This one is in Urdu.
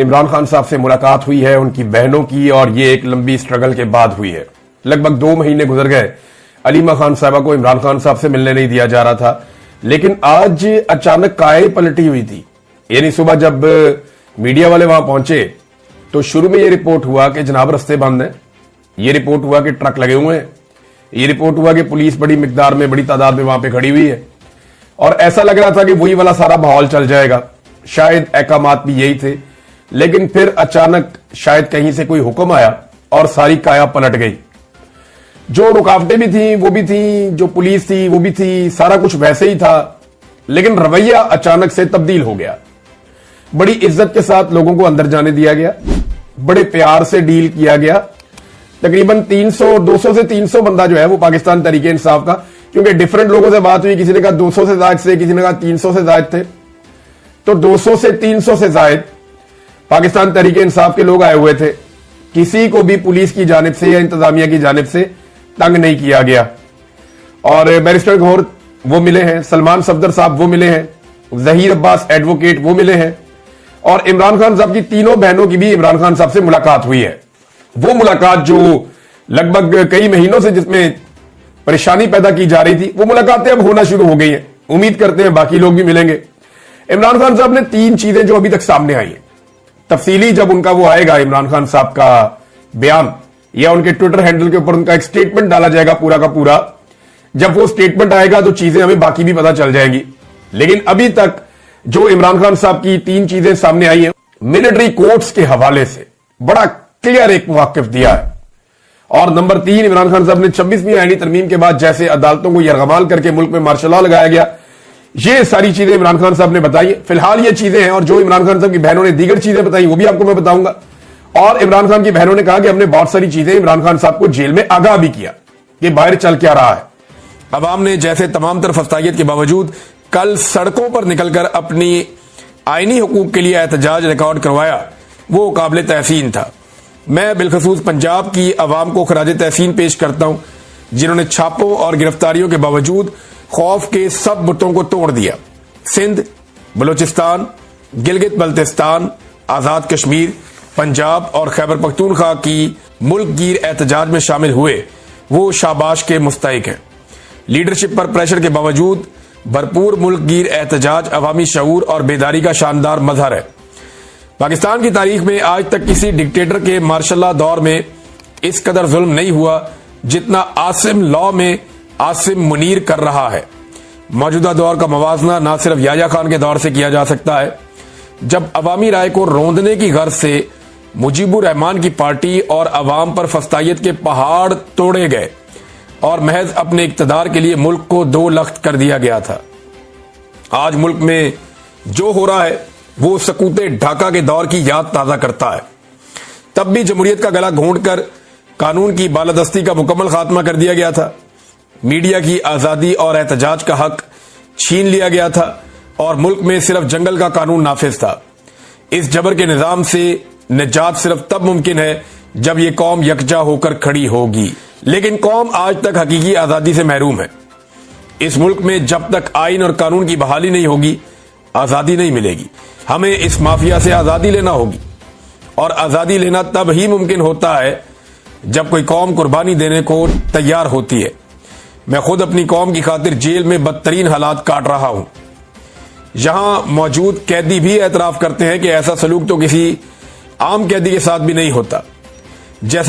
عمران خان صاحب سے ملاقات ہوئی ہے ان کی بہنوں کی، اور یہ ایک لمبی سٹرگل کے بعد ہوئی ہے۔ لگ بھگ 2 مہینے گزر گئے، علیمہ خان صاحبہ کو عمران خان صاحب سے ملنے نہیں دیا جا رہا تھا، لیکن آج اچانک کائے پلٹی ہوئی تھی۔ یعنی صبح جب میڈیا والے وہاں پہنچے تو شروع میں یہ رپورٹ ہوا کہ جناب رستے بند ہیں، یہ رپورٹ ہوا کہ ٹرک لگے ہوئے ہیں، یہ رپورٹ ہوا کہ پولیس بڑی مقدار میں بڑی تعداد میں وہاں پہ کھڑی ہوئی ہے، اور ایسا لگ رہا تھا کہ وہی والا سارا ماحول چل جائے گا، شاید احکامات بھی یہی تھے۔ لیکن پھر اچانک شاید کہیں سے کوئی حکم آیا اور ساری کایا پلٹ گئی۔ جو رکاوٹیں بھی تھیں وہ بھی تھیں، جو پولیس تھی وہ بھی تھی، سارا کچھ ویسے ہی تھا، لیکن رویہ اچانک سے تبدیل ہو گیا۔ بڑی عزت کے ساتھ لوگوں کو اندر جانے دیا گیا، بڑے پیار سے ڈیل کیا گیا۔ تقریباً 200 سے 300 بندہ جو ہے وہ پاکستان تحریک انصاف کا، کیونکہ ڈیفرنٹ لوگوں سے بات ہوئی، کسی نے کہا 200 سے زائد سے، کسی نے کہا 300 سے زائد تھے، تو 200 سے 300 سے زائد پاکستان تحریک انصاف کے لوگ آئے ہوئے تھے۔ کسی کو بھی پولیس کی جانب سے یا انتظامیہ کی جانب سے تنگ نہیں کیا گیا، اور بیرسٹر گھور وہ ملے ہیں، سلمان صفدر صاحب وہ ملے ہیں، ظہیر عباس ایڈوکیٹ وہ ملے ہیں، اور عمران خان صاحب کی تینوں بہنوں کی بھی عمران خان صاحب سے ملاقات ہوئی ہے۔ وہ ملاقات جو لگ بھگ کئی مہینوں سے جس میں پریشانی پیدا کی جا رہی تھی، وہ ملاقاتیں اب ہونا شروع ہو گئی ہیں۔ امید کرتے ہیں باقی لوگ بھی ملیں گے۔ عمران خان صاحب نے 3 چیزیں جو ابھی تک سامنے آئی ہیں، تفصیلی جب ان کا وہ آئے گا عمران خان صاحب کا بیان، یا ان کے ٹویٹر ہینڈل کے اوپر ان کا ایک سٹیٹمنٹ ڈالا جائے گا پورا کا پورا، جب وہ سٹیٹمنٹ آئے گا تو چیزیں ہمیں باقی بھی پتا چل جائیں گی۔ لیکن ابھی تک جو عمران خان صاحب کی 3 چیزیں سامنے آئی ہیں، ملٹری کورٹس کے حوالے سے بڑا کلیئر ایک موقف دیا ہے، اور نمبر 3 عمران خان صاحب نے 26ویں آئینی ترمیم کے بعد جیسے عدالتوں کو یرغمال کر کے ملک میں مارشل لا لگایا گیا، یہ ساری چیزیں عمران خان صاحب نے بتائی۔ فی الحال یہ چیزیں ہیں، اور جو عمران خان صاحب کی بہنوں نے دیگر چیزیں بتائی وہ بھی آپ کو میں بتاؤں گا۔ اور عمران خان کی بہنوں نے کہا کہ ہم نے بہت ساری چیزیں عمران خان صاحب کو جیل میں آگاہ بھی کیا کہ باہر چل کیا رہا ہے۔ عوام نے جیسے تمام تر فسطائیت کے باوجود کل سڑکوں پر نکل کر اپنی آئینی حقوق کے لیے احتجاج ریکارڈ کروایا، وہ قابل تحسین تھا۔ میں بالخصوص پنجاب کی عوام کو خراج تحسین پیش کرتا ہوں، جنہوں نے چھاپوں اور گرفتاریوں کے باوجود خوف کے سب بتوں کو توڑ دیا۔ سندھ، بلوچستان، گلگت بلتستان، آزاد کشمیر، پنجاب اور خیبر پختونخوا کی ملک گیر احتجاج میں شامل ہوئے وہ شاباش کے مستحق ہیں۔ لیڈرشپ پر پریشر کے باوجود بھرپور ملک گیر احتجاج عوامی شعور اور بیداری کا شاندار مظہر ہے۔ پاکستان کی تاریخ میں آج تک کسی ڈکٹیٹر کے مارشل لا دور میں اس قدر ظلم نہیں ہوا جتنا عاصم لا میں عاصم منیر کر رہا ہے۔ موجودہ دور کا موازنہ نہ صرف یحییٰ خان کے دور سے کیا جا سکتا ہے، جب عوامی رائے کو روندنے کی غرض سے مجیب الرحمان کی پارٹی اور عوام پر فسطائیت کے پہاڑ توڑے گئے اور محض اپنے اقتدار کے لیے ملک کو 2 لخت کر دیا گیا تھا۔ آج ملک میں جو ہو رہا ہے وہ سقوط ڈھاکہ کے دور کی یاد تازہ کرتا ہے۔ تب بھی جمہوریت کا گلا گھونٹ کر قانون کی بالادستی کا مکمل خاتمہ کر دیا گیا تھا، میڈیا کی آزادی اور احتجاج کا حق چھین لیا گیا تھا، اور ملک میں صرف جنگل کا قانون نافذ تھا۔ اس جبر کے نظام سے نجات صرف تب ممکن ہے جب یہ قوم یکجا ہو کر کھڑی ہوگی، لیکن قوم آج تک حقیقی آزادی سے محروم ہے۔ اس ملک میں جب تک آئین اور قانون کی بحالی نہیں ہوگی، آزادی نہیں ملے گی۔ ہمیں اس مافیا سے آزادی لینا ہوگی، اور آزادی لینا تب ہی ممکن ہوتا ہے جب کوئی قوم قربانی دینے کو تیار ہوتی ہے۔ میں خود اپنی قوم کی خاطر جیل میں بدترین حالات کاٹ رہا ہوں۔ یہاں موجود قیدی بھی اعتراف کرتے ہیں کہ ایسا سلوک تو کسی عام قیدی کے ساتھ بھی نہیں ہوتا۔ جیسے